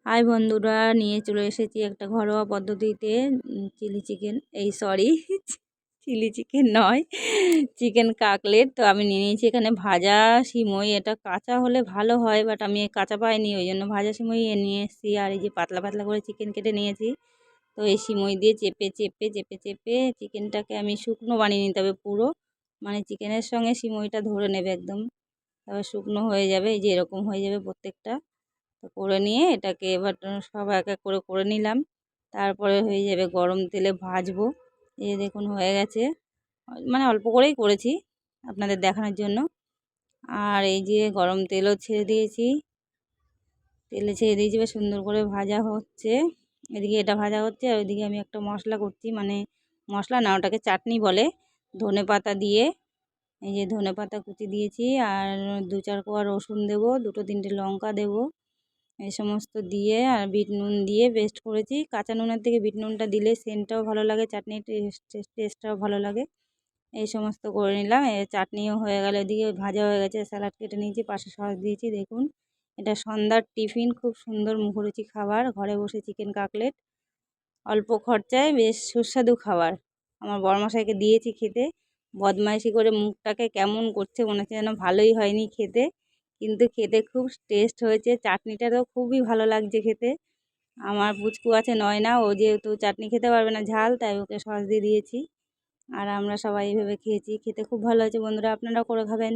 High বন্ধুরা, নিয়ে চলে এসেছি একটা ঘরোয়া পদ্ধতিতে চিলি চিকেন। চিলি চিকেন নয়, চিকেন কাকলেট। তো আমি নিয়ে নিয়েছি এখানে ভাজা সিমই। এটা কাঁচা হলে ভালো হয়, বাট আমি কাঁচা পাইনি, ওই জন্য ভাজা সিমই নিয়ে এসেছি। আর এই যে পাতলা পাতলা করে চিকেন কেটে নিয়েছি। তো এই সিমই দিয়ে চেপে চেপে চেপে চেপে চিকেনটাকে আমি শুকনো বানিয়ে নিতে হবে পুরো, মানে চিকেনের সঙ্গে সিমইটা ধরে নেবে একদম। তবে শুকনো হয়ে যাবে, এই যে এরকম হয়ে যাবে প্রত্যেকটা। তো করে নিয়ে এটাকে এবার সব এক এক করে করে নিলাম। তারপরে হয়ে যাবে গরম তেলে ভাজবো। এই যে দেখুন হয়ে গেছে, মানে অল্প করেই করেছি আপনাদের দেখানোর জন্য। আর এই যে গরম তেলও ছেড়ে দিয়েছি, তেলে ছেড়ে দিয়েছি, বেশ সুন্দর করে ভাজা হচ্ছে। এদিকে এটা ভাজা হচ্ছে, আর ওইদিকে আমি একটা মশলা করছি, মানে মশলা না, ওটাকে চাটনি বলে। ধনেপাতা দিয়ে, এই যে ধনেপাতা কুচি দিয়েছি, আর 2-4 কোয়া রসুন দেবো, 2-3টে লঙ্কা দেবো। এই সমস্ত দিয়ে আর বিট নুন দিয়ে পেস্ট করেছি। কাঁচা নুনের থেকে বিট নুনটা দিলে সেন্টটাও ভালো লাগে, চাটনির টেস্টটাও ভালো লাগে। এই সমস্ত করে নিলাম। চাটনিও হয়ে গেল, এদিকে ভাজা হয়ে গেছে। স্যালাড কেটে নিয়েছি, পাশে সস দিয়েছি। দেখুন, এটা সন্ধ্যার টিফিন, খুব সুন্দর মুখরুচি খাবার। ঘরে বসে চিকেন কাকলেট, অল্প খরচায় বেশ সুস্বাদু খাবার। আমার বড়মশাইকে দিয়েছি খেতে, বদমাইশি করে মুখটাকে কেমন করছে, মনে হচ্ছে যেন ভালোই হয়নি খেতে, কিন্তু খেতে খুব টেস্ট হয়েছে। চাটনিটা তো খুবই ভালো লাগছে খেতে। আমার পুচকু আছে নয়না, ও যেহেতু চাটনি খেতে পারবে না ঝাল, তাই ওকে সস দিয়ে দিয়েছি। আর আমরা সবাই এইভাবে খেয়েছি, খেতে খুব ভালো হয়েছে বন্ধুরা, আপনারাও করে খাবেন।